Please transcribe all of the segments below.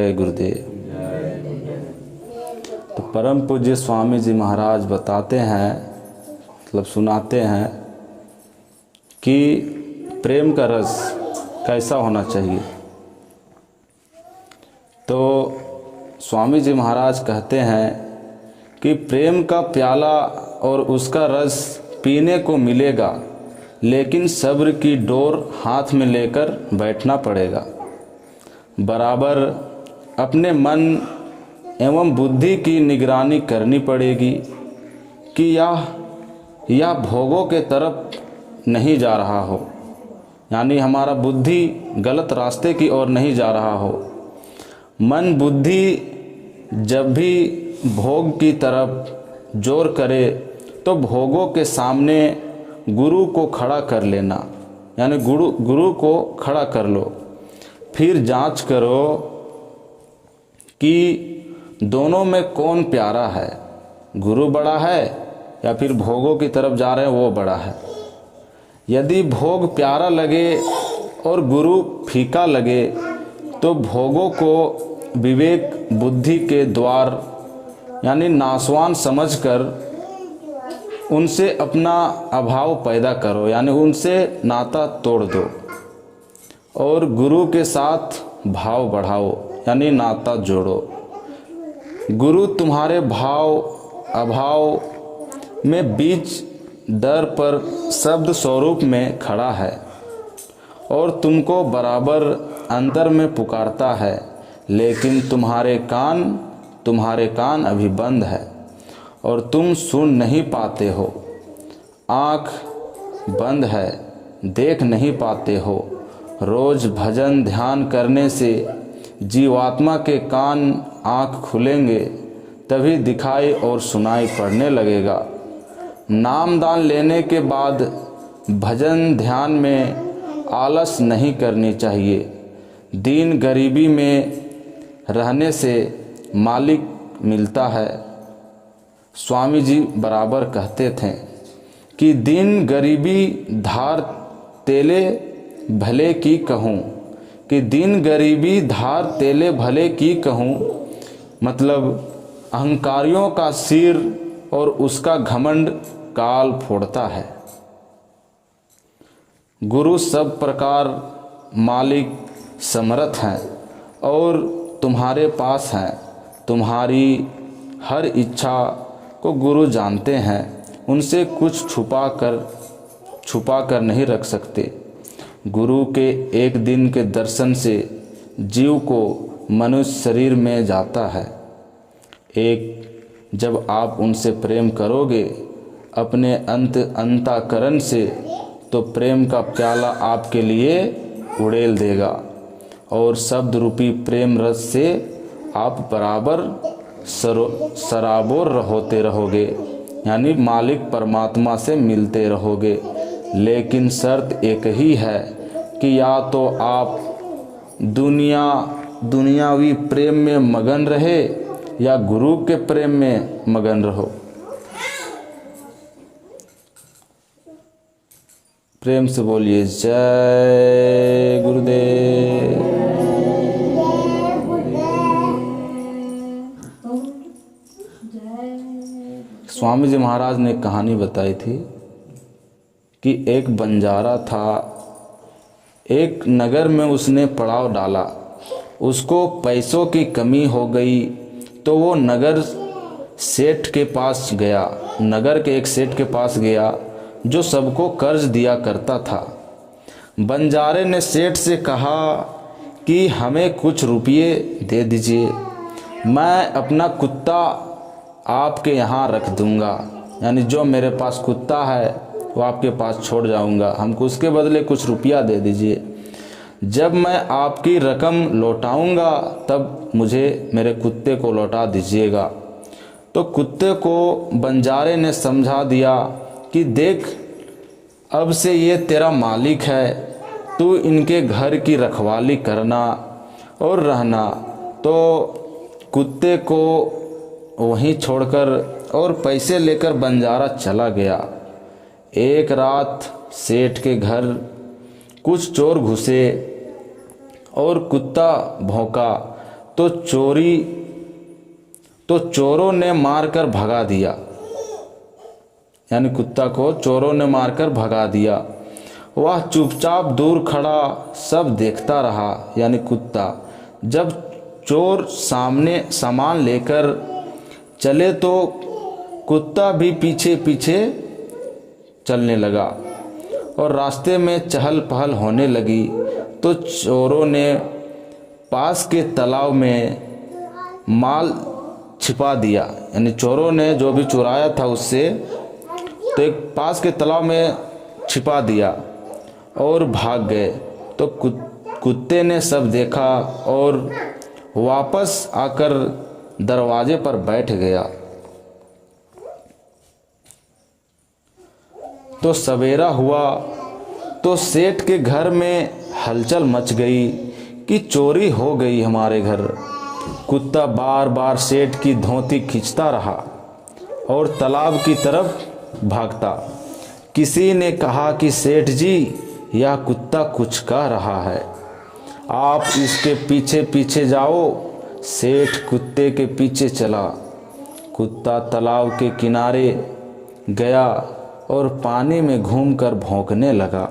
जय गुरुदेव। तो परम पूज्य स्वामी जी महाराज बताते हैं, मतलब सुनाते हैं कि प्रेम का रस कैसा होना चाहिए। तो स्वामी जी महाराज कहते हैं कि प्रेम का प्याला और उसका रस पीने को मिलेगा, लेकिन सब्र की डोर हाथ में लेकर बैठना पड़ेगा। बराबर अपने मन एवं बुद्धि की निगरानी करनी पड़ेगी कि यह भोगों के तरफ नहीं जा रहा हो, यानी हमारा बुद्धि गलत रास्ते की ओर नहीं जा रहा हो। मन बुद्धि जब भी भोग की तरफ जोर करे तो भोगों के सामने गुरु को खड़ा कर लेना, यानी गुरु को खड़ा कर लो। फिर जांच करो कि दोनों में कौन प्यारा है, गुरु बड़ा है या फिर भोगों की तरफ जा रहे हैं वो बड़ा है। यदि भोग प्यारा लगे और गुरु फीका लगे तो भोगों को विवेक बुद्धि के द्वार यानी नासवान समझकर उनसे अपना अभाव पैदा करो, यानी उनसे नाता तोड़ दो और गुरु के साथ भाव बढ़ाओ, यानी नाता जोड़ो। गुरु तुम्हारे भाव अभाव में बीच दर पर शब्द स्वरूप में खड़ा है और तुमको बराबर अंतर में पुकारता है, लेकिन तुम्हारे कान अभी बंद है और तुम सुन नहीं पाते हो। आँख बंद है, देख नहीं पाते हो। रोज भजन ध्यान करने से जीवात्मा के कान आँख खुलेंगे, तभी दिखाई और सुनाई पड़ने लगेगा। नाम दान लेने के बाद भजन ध्यान में आलस नहीं करनी चाहिए। दीन गरीबी में रहने से मालिक मिलता है। स्वामी जी बराबर कहते थे कि दीन गरीबी धार तेले भले की कहूँ, कि दीन गरीबी धार तेले भले की कहूँ, मतलब अहंकारियों का सिर और उसका घमंड काल फोड़ता है। गुरु सब प्रकार मालिक समर्थ हैं और तुम्हारे पास हैं। तुम्हारी हर इच्छा को गुरु जानते हैं, उनसे कुछ छुपा कर नहीं रख सकते। गुरु के एक दिन के दर्शन से जीव को मनुष्य शरीर में जाता है। जब आप उनसे प्रेम करोगे अपने अंतःकरण से, तो प्रेम का प्याला आपके लिए उड़ेल देगा और शब्द रूपी प्रेम रस से आप बराबर सराबोर होते रहोगे, यानी मालिक परमात्मा से मिलते रहोगे। लेकिन शर्त एक ही है कि या तो आप दुनियावी प्रेम में मगन रहे या गुरु के प्रेम में मगन रहो। प्रेम से बोलिए जय गुरुदेव। स्वामी जी महाराज ने कहानी बताई थी कि एक बंजारा था। एक नगर में उसने पड़ाव डाला, उसको पैसों की कमी हो गई तो वो नगर के एक सेठ के पास गया जो सबको कर्ज दिया करता था। बंजारे ने सेठ से कहा कि हमें कुछ रुपये दे दीजिए, मैं अपना कुत्ता आपके यहाँ रख दूँगा, यानी जो मेरे पास कुत्ता है वो आपके पास छोड़ जाऊँगा, हमको उसके बदले कुछ रुपया दे दीजिए। जब मैं आपकी रकम लौटाऊँगा तब मुझे मेरे कुत्ते को लौटा दीजिएगा। तो कुत्ते को बंजारे ने समझा दिया कि देख, अब से ये तेरा मालिक है, तू इनके घर की रखवाली करना और रहना। तो कुत्ते को वहीं छोड़कर और पैसे लेकर बंजारा चला गया। एक रात सेठ के घर कुछ चोर घुसे और कुत्ता भौंका तो चोरों ने मारकर भगा दिया, यानी कुत्ता को चोरों ने मारकर भगा दिया। वह चुपचाप दूर खड़ा सब देखता रहा, यानी कुत्ता। जब चोर सामने सामान लेकर चले तो कुत्ता भी पीछे पीछे चलने लगा और रास्ते में चहल पहल होने लगी। तो चोरों ने पास के तालाब में माल छिपा दिया, यानी चोरों ने जो भी चुराया था उससे तो एक पास के तालाब में छिपा दिया और भाग गए। तो कुत्ते ने सब देखा और वापस आकर दरवाजे पर बैठ गया। तो सवेरा हुआ तो सेठ के घर में हलचल मच गई कि चोरी हो गई हमारे घर। कुत्ता बार बार सेठ की धोती खींचता रहा और तालाब की तरफ भागता। किसी ने कहा कि सेठ जी, यह कुत्ता कुछ कह रहा है, आप इसके पीछे पीछे जाओ। सेठ कुत्ते के पीछे चला। कुत्ता तालाब के किनारे गया और पानी में घूमकर भौंकने लगा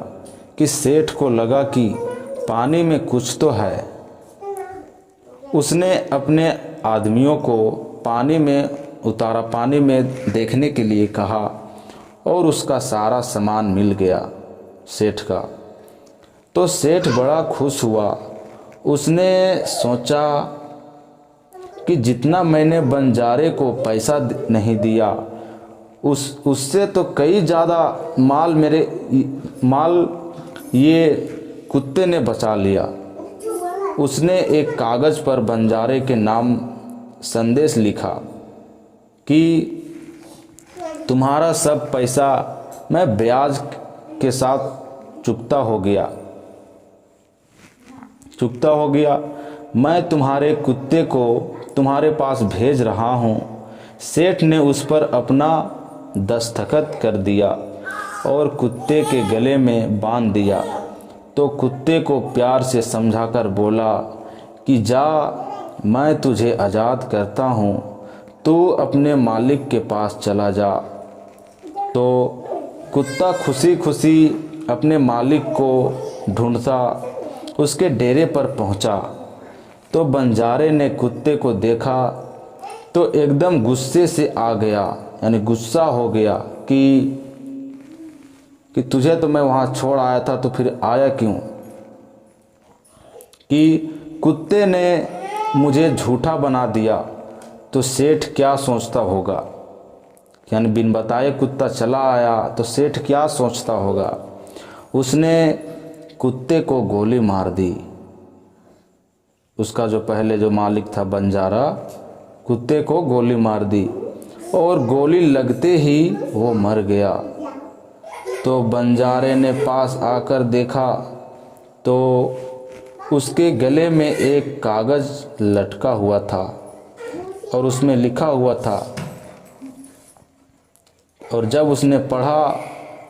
कि सेठ को लगा कि पानी में कुछ तो है। उसने अपने आदमियों को पानी में उतारा, पानी में देखने के लिए कहा और उसका सारा सामान मिल गया सेठ का। तो सेठ बड़ा खुश हुआ। उसने सोचा कि जितना मैंने बंजारे को पैसा नहीं दिया उससे तो कई ज़्यादा माल ये कुत्ते ने बचा लिया। उसने एक कागज़ पर बंजारे के नाम संदेश लिखा कि तुम्हारा सब पैसा मैं ब्याज के साथ चुकता हो गया। मैं तुम्हारे कुत्ते को तुम्हारे पास भेज रहा हूँ। सेठ ने उस पर अपना दस्तखत कर दिया और कुत्ते के गले में बांध दिया। तो कुत्ते को प्यार से समझाकर बोला कि जा, मैं तुझे आज़ाद करता हूँ, तू अपने मालिक के पास चला जा। तो कुत्ता खुशी खुशी अपने मालिक को ढूंढता उसके डेरे पर पहुँचा। तो बंजारे ने कुत्ते को देखा तो एकदम गुस्से से आ गया, यानी गुस्सा हो गया कि तुझे तो मैं वहाँ छोड़ आया था, तो फिर आया क्यों? कि कुत्ते ने मुझे झूठा बना दिया, तो सेठ क्या सोचता होगा? यानी बिन बताए कुत्ता चला आया तो सेठ क्या सोचता होगा? उसने कुत्ते को गोली मार दी। उसका जो पहले जो मालिक था बंजारा, कुत्ते को गोली मार दी और गोली लगते ही वो मर गया। तो बंजारे ने पास आकर देखा तो उसके गले में एक कागज़ लटका हुआ था और उसमें लिखा हुआ था। और जब उसने पढ़ा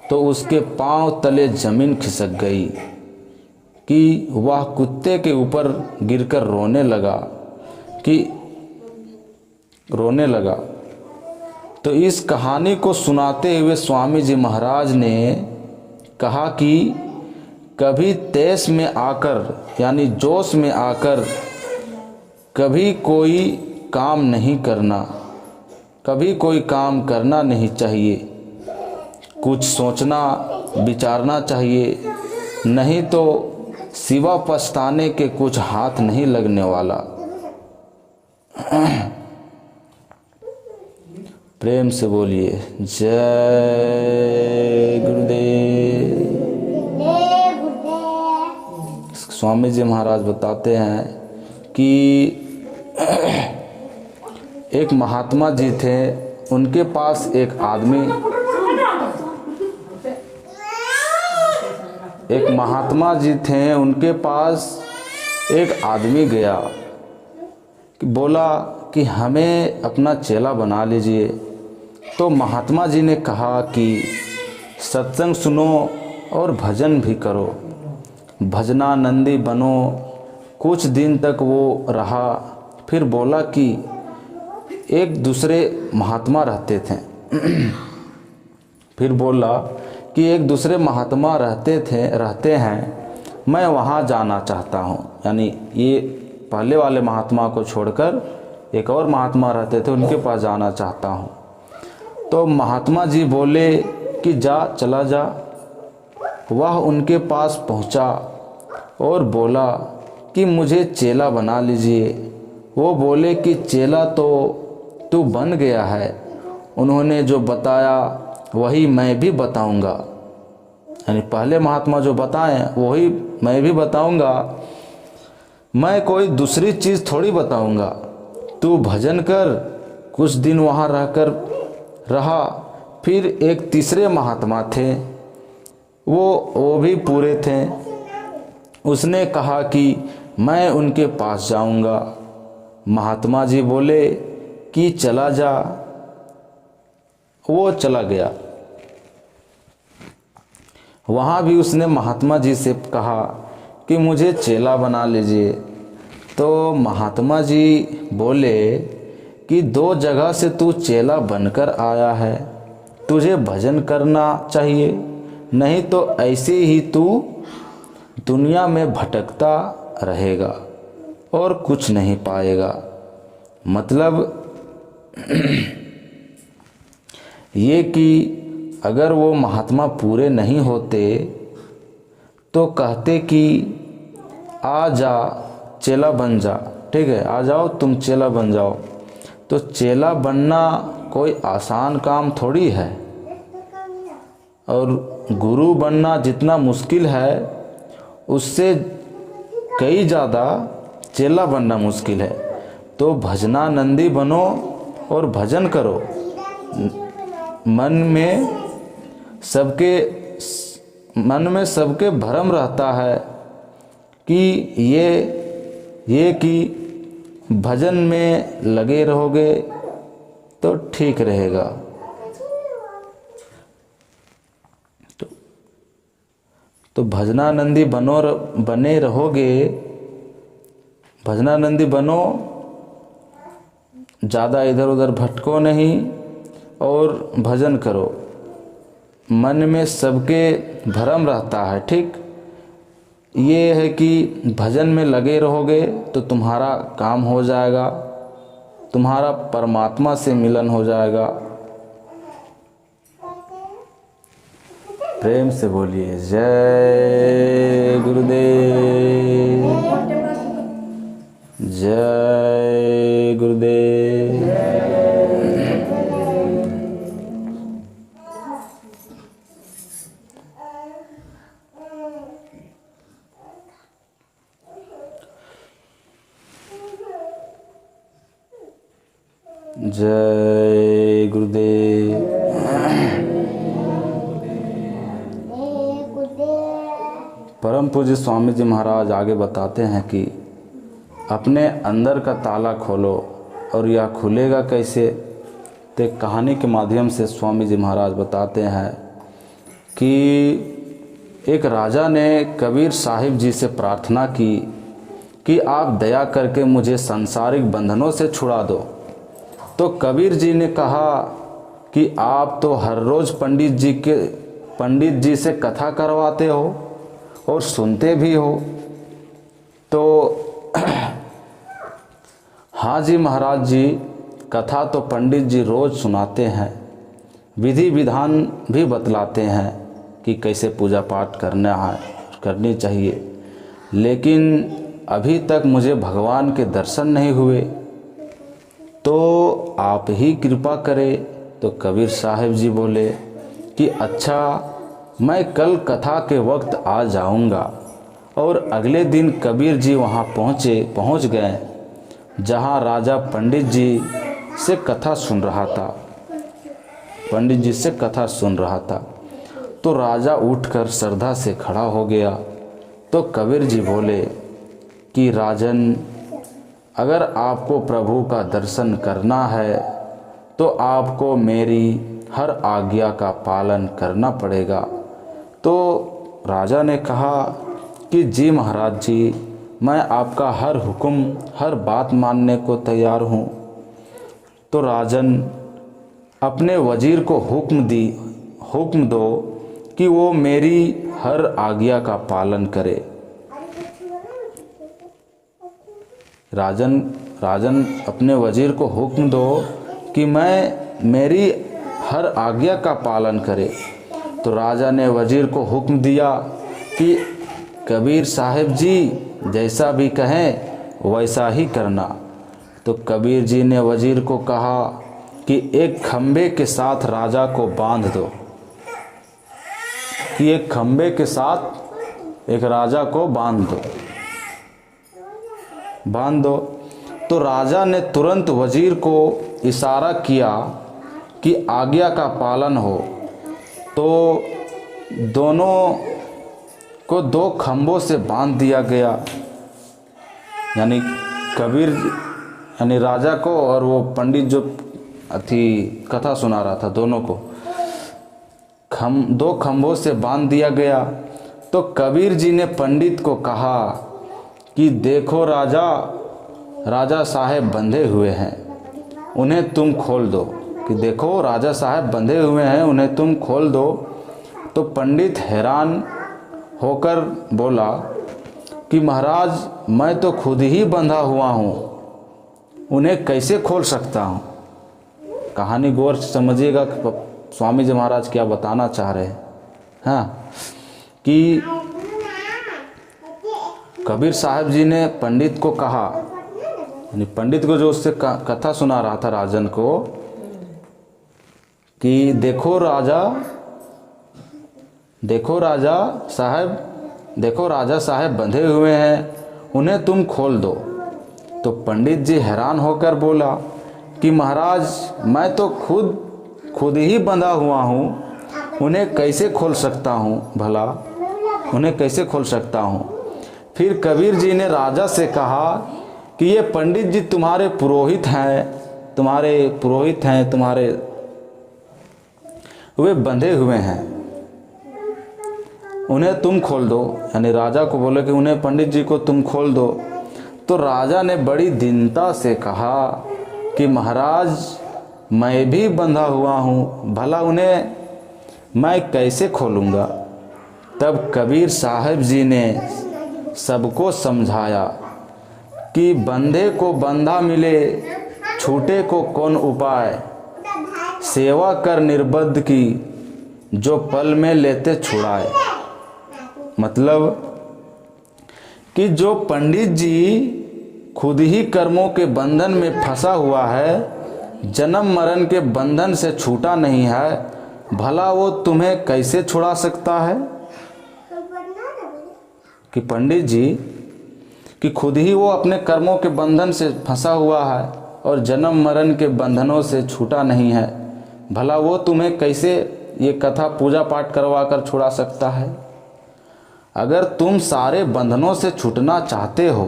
तो उसके पांव तले ज़मीन खिसक गई कि वह कुत्ते के ऊपर गिरकर रोने लगा। तो इस कहानी को सुनाते हुए स्वामी जी महाराज ने कहा कि कभी तेज में आकर, यानी जोश में आकर कभी कोई काम करना नहीं चाहिए। कुछ सोचना विचारना चाहिए, नहीं तो सिवा पछताने के कुछ हाथ नहीं लगने वाला। प्रेम से बोलिए जय गुरुदेव। स्वामी जी महाराज बताते हैं कि एक महात्मा जी थे, उनके पास एक आदमी गया कि बोला कि हमें अपना चेला बना लीजिए। तो महात्मा जी ने कहा कि सत्संग सुनो और भजन भी करो, भजनानंदी बनो। कुछ दिन तक वो रहा फिर बोला कि एक दूसरे महात्मा रहते थे फिर बोला कि एक दूसरे महात्मा रहते हैं, मैं वहाँ जाना चाहता हूँ। यानी ये पहले वाले महात्मा को छोड़कर एक और महात्मा रहते थे, उनके पास जाना चाहता हूँ। तो महात्मा जी बोले कि जा, चला जा। वह उनके पास पहुँचा और बोला कि मुझे चेला बना लीजिए। वो बोले कि चेला तो तू बन गया है, उन्होंने जो बताया वही मैं भी बताऊंगा। यानी पहले महात्मा जो बताएं वही मैं भी बताऊंगा, मैं कोई दूसरी चीज़ थोड़ी बताऊंगा। तू भजन कर। कुछ दिन वहाँ रहा। फिर एक तीसरे महात्मा थे, वो भी पूरे थे। उसने कहा कि मैं उनके पास जाऊंगा। महात्मा जी बोले कि चला जा। वो चला गया। वहाँ भी उसने महात्मा जी से कहा कि मुझे चेला बना लीजिए। तो महात्मा जी बोले कि 2 जगह से तू चेला बनकर आया है, तुझे भजन करना चाहिए, नहीं तो ऐसे ही तू दुनिया में भटकता रहेगा और कुछ नहीं पाएगा। मतलब ये कि अगर वो महात्मा पूरे नहीं होते तो कहते कि आ जा, चेला बन जा। ठीक है, आ जाओ, तुम चेला बन जाओ। तो चेला बनना कोई आसान काम थोड़ी है, और गुरु बनना जितना मुश्किल है उससे कई ज़्यादा चेला बनना मुश्किल है। तो भजनानंदी बनो और भजन करो। मन में सबके भ्रम रहता है कि ये कि भजन में लगे रहोगे तो ठीक रहेगा। तो भजनानंदी बने रहोगे, भजनानंदी बनो, ज़्यादा इधर उधर भटको नहीं और भजन करो। मन में सबके भ्रम रहता है। ठीक, ये है कि भजन में लगे रहोगे तो तुम्हारा काम हो जाएगा, तुम्हारा परमात्मा से मिलन हो जाएगा। प्रेम से बोलिए जय गुरुदेव, जय गुरुदेव। जय गुरुदेव। परम पूज्य स्वामी जी महाराज आगे बताते हैं कि अपने अंदर का ताला खोलो, और यह खुलेगा कैसे। तो एक कहानी के माध्यम से स्वामी जी महाराज बताते हैं कि एक राजा ने कबीर साहिब जी से प्रार्थना की कि आप दया करके मुझे सांसारिक बंधनों से छुड़ा दो। तो कबीर जी ने कहा कि आप तो हर रोज़ पंडित जी से कथा करवाते हो और सुनते भी हो। तो हाँ जी महाराज जी, कथा तो पंडित जी रोज़ सुनाते हैं, विधि विधान भी बतलाते हैं कि कैसे पूजा पाठ करनी चाहिए, लेकिन अभी तक मुझे भगवान के दर्शन नहीं हुए, तो आप ही कृपा करें। तो कबीर साहिब जी बोले कि अच्छा, मैं कल कथा के वक्त आ जाऊंगा। और अगले दिन कबीर जी वहाँ पहुँच गए जहाँ राजा पंडित जी से कथा सुन रहा था। तो राजा उठकर श्रद्धा से खड़ा हो गया। तो कबीर जी बोले कि राजन, अगर आपको प्रभु का दर्शन करना है तो आपको मेरी हर आज्ञा का पालन करना पड़ेगा। तो राजा ने कहा कि जी महाराज जी, मैं आपका हर हुक्म, हर बात मानने को तैयार हूँ। तो राजन अपने वजीर को हुक्म दो कि वो मेरी हर आज्ञा का पालन करे। राजन अपने वजीर को हुक्म दो कि मेरी हर आज्ञा का पालन करे। तो राजा ने वजीर को हुक्म दिया कि कबीर साहब जी जैसा भी कहें वैसा ही करना। तो कबीर जी ने वजीर को कहा कि एक खंबे के साथ राजा को बांध दो, कि एक खंबे के साथ एक राजा को बांध दो। तो राजा ने तुरंत वजीर को इशारा किया कि आज्ञा का पालन हो। तो दोनों को 2 खंभों से बांध दिया गया, यानी राजा को और वो पंडित जो कथा सुना रहा था, दोनों को 2 खंभों से बांध दिया गया। तो कबीर जी ने पंडित को कहा कि देखो राजा साहब बंधे हुए हैं, उन्हें तुम खोल दो। कि देखो राजा साहब बंधे हुए हैं, उन्हें तुम खोल दो। तो पंडित हैरान होकर बोला कि महाराज मैं तो खुद ही बंधा हुआ हूँ, उन्हें कैसे खोल सकता हूँ। कहानी गौर से समझिएगा कि स्वामी जी महाराज क्या बताना चाह रहे हैं। हाँ, कि कबीर साहब जी ने पंडित को कहा, यानी पंडित को जो उससे कथा सुना रहा था राजन को, कि देखो राजा साहब बंधे हुए हैं, उन्हें तुम खोल दो। तो पंडित जी हैरान होकर बोला कि महाराज मैं तो खुद ही बंधा हुआ हूँ, उन्हें कैसे खोल सकता हूँ, भला उन्हें कैसे खोल सकता हूँ। फिर कबीर जी ने राजा से कहा कि ये पंडित जी तुम्हारे पुरोहित हैं, वे बंधे हुए हैं, उन्हें तुम खोल दो। यानी राजा को बोले कि उन्हें पंडित जी को तुम खोल दो। तो राजा ने बड़ी दीनता से कहा कि महाराज मैं भी बंधा हुआ हूँ, भला उन्हें मैं कैसे खोलूँगा। तब कबीर साहब जी ने सबको समझाया कि बंधे को बंधा मिले, छूटे को कौन उपाय, सेवा कर निर्बद्ध की, जो पल में लेते छुड़ाए। मतलब कि जो पंडित जी खुद ही कर्मों के बंधन में फंसा हुआ है, जन्म मरण के बंधन से छूटा नहीं है, भला वो तुम्हें कैसे छुड़ा सकता है। कि पंडित जी कि खुद ही वो अपने कर्मों के बंधन से फंसा हुआ है और जन्म मरण के बंधनों से छूटा नहीं है, भला वो तुम्हें कैसे ये कथा पूजा पाठ करवा कर छुड़ा सकता है। अगर तुम सारे बंधनों से छूटना चाहते हो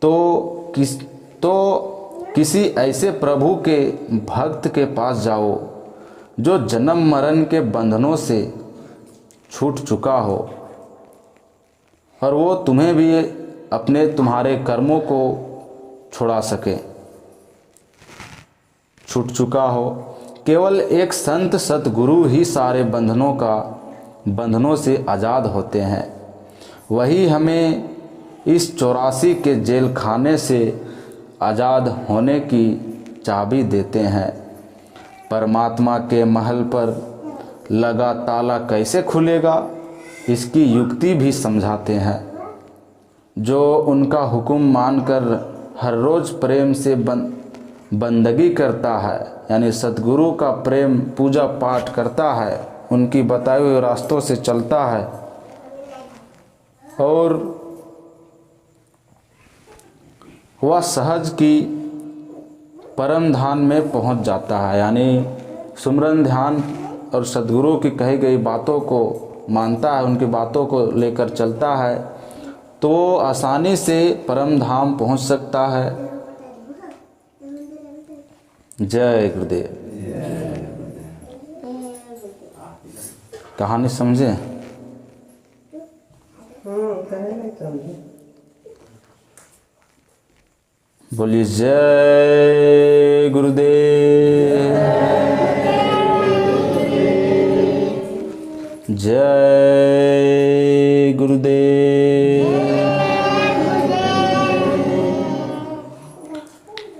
तो किसी ऐसे प्रभु के भक्त के पास जाओ जो जन्म मरण के बंधनों से छूट चुका हो, और वो तुम्हें भी तुम्हारे कर्मों को छुड़ा सके, छूट चुका हो। केवल एक संत सतगुरु ही सारे बंधनों से आज़ाद होते हैं। वही हमें इस 84 के जेल खाने से आज़ाद होने की चाबी देते हैं। परमात्मा के महल पर लगा ताला कैसे खुलेगा, इसकी युक्ति भी समझाते हैं। जो उनका हुक्म मानकर हर रोज़ प्रेम से बंदगी करता है, यानी सतगुरु का प्रेम पूजा पाठ करता है, उनकी बताए हुए रास्तों से चलता है और वह सहज की परम ध्यान में पहुंच जाता है। यानी सुमरन ध्यान और सतगुरु की कही गई बातों को मानता है, उनकी बातों को लेकर चलता है, तो वो आसानी से परम धाम पहुंच सकता है। जय गुरुदेव। कहानी समझे? बोलिए जय गुरुदेव, जय गुरुदेव,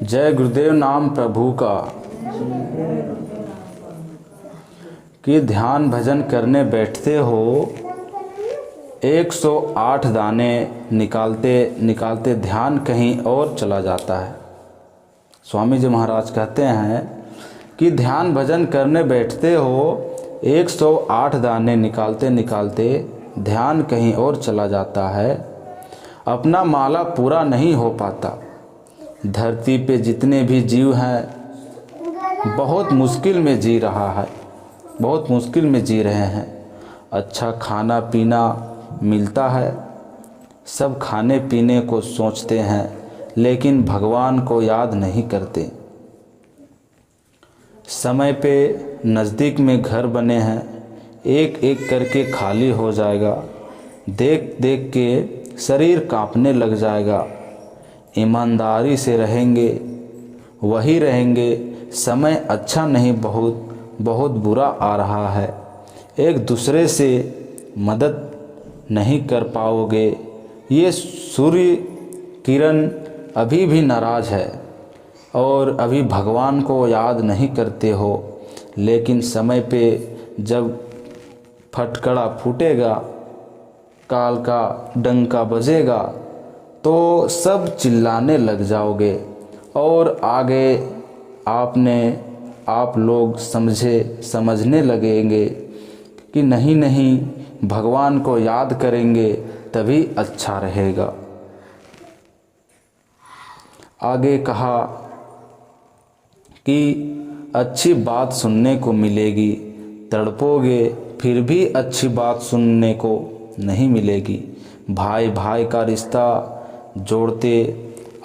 जय गुरुदेव नाम प्रभु का। कि ध्यान भजन करने बैठते हो 108 दाने निकालते निकालते ध्यान कहीं और चला जाता है। स्वामी जी महाराज कहते हैं कि ध्यान भजन करने बैठते हो 108 दाने निकालते निकालते ध्यान कहीं और चला जाता है, अपना माला पूरा नहीं हो पाता। धरती पे जितने भी जीव हैं बहुत मुश्किल में जी रहा है, बहुत मुश्किल में जी रहे हैं। अच्छा खाना पीना मिलता है, सब खाने पीने को सोचते हैं, लेकिन भगवान को याद नहीं करते। समय पे नज़दीक में घर बने हैं, एक एक करके खाली हो जाएगा। देख देख के शरीर कांपने लग जाएगा। ईमानदारी से रहेंगे वही रहेंगे। समय अच्छा नहीं, बहुत बहुत बुरा आ रहा है। एक दूसरे से मदद नहीं कर पाओगे। ये सूर्य किरण अभी भी नाराज है और अभी भगवान को याद नहीं करते हो, लेकिन समय पे जब फटकड़ा फूटेगा, काल का डंका बजेगा, तो सब चिल्लाने लग जाओगे और आगे आप लोग समझने लगेंगे कि नहीं नहीं, भगवान को याद करेंगे तभी अच्छा रहेगा। आगे कहा कि अच्छी बात सुनने को मिलेगी, तड़पोगे फिर भी अच्छी बात सुनने को नहीं मिलेगी। भाई भाई का रिश्ता जोड़ते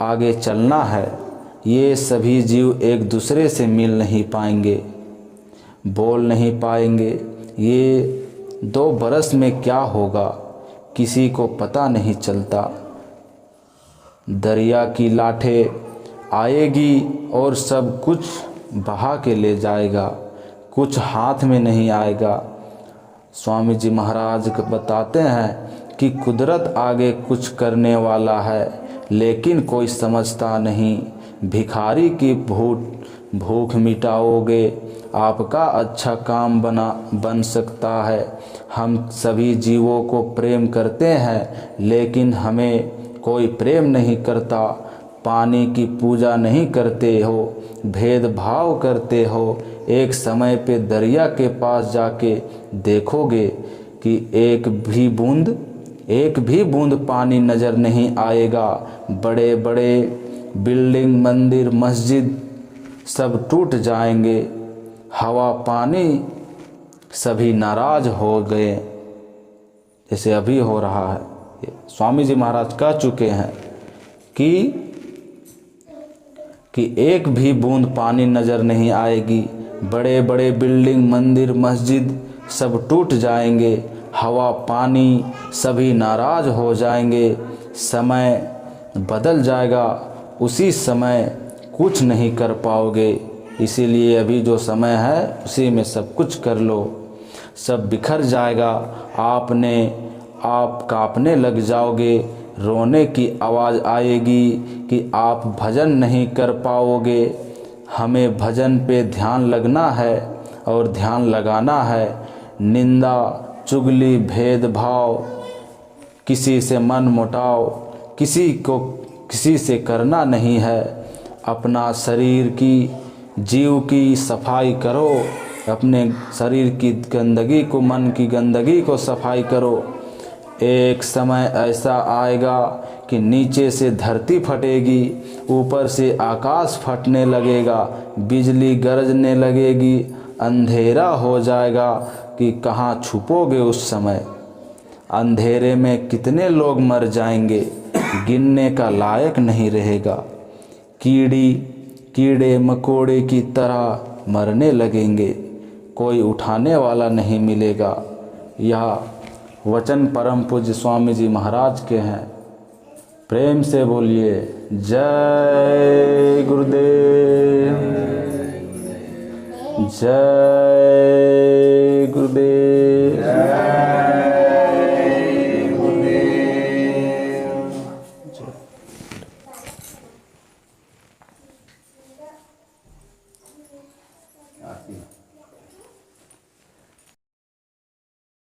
आगे चलना है। ये सभी जीव एक दूसरे से मिल नहीं पाएंगे, बोल नहीं पाएंगे। ये 2 बरस में क्या होगा किसी को पता नहीं चलता। दरिया की लाठें आएगी और सब कुछ बहा के ले जाएगा, कुछ हाथ में नहीं आएगा। स्वामी जी महाराज बताते हैं कि कुदरत आगे कुछ करने वाला है, लेकिन कोई समझता नहीं। भिखारी की भूख मिटाओगे, आपका अच्छा काम बन सकता है। हम सभी जीवों को प्रेम करते हैं, लेकिन हमें कोई प्रेम नहीं करता। पानी की पूजा नहीं करते हो, भेदभाव करते हो। एक समय पे दरिया के पास जाके देखोगे कि एक भी बूंद पानी नज़र नहीं आएगा। बड़े बड़े बिल्डिंग, मंदिर, मस्जिद सब टूट जाएंगे। हवा पानी सभी नाराज हो गए, जैसे अभी हो रहा है। स्वामी जी महाराज कह चुके हैं कि एक भी बूंद पानी नज़र नहीं आएगी। बड़े बड़े बिल्डिंग, मंदिर, मस्जिद सब टूट जाएंगे। हवा पानी सभी नाराज हो जाएंगे। समय बदल जाएगा, उसी समय कुछ नहीं कर पाओगे। इसीलिए अभी जो समय है उसी में सब कुछ कर लो। सब बिखर जाएगा। आप कांपने लग जाओगे। रोने की आवाज़ आएगी कि आप भजन नहीं कर पाओगे। हमें भजन पे ध्यान लगना है और ध्यान लगाना है। निंदा, चुगली, भेदभाव, किसी से मन मुटाव किसी से करना नहीं है। अपना शरीर की, जीव की सफाई करो। अपने शरीर की गंदगी को, मन की गंदगी को सफाई करो। एक समय ऐसा आएगा कि नीचे से धरती फटेगी, ऊपर से आकाश फटने लगेगा, बिजली गरजने लगेगी, अंधेरा हो जाएगा कि कहाँ छुपोगे उस समय। अंधेरे में कितने लोग मर जाएंगे, गिनने का लायक नहीं रहेगा। कीड़े मकोड़े की तरह मरने लगेंगे, कोई उठाने वाला नहीं मिलेगा। यह वचन परम पूज्य स्वामी जी महाराज के हैं। प्रेम से बोलिए जय गुरुदेव, जय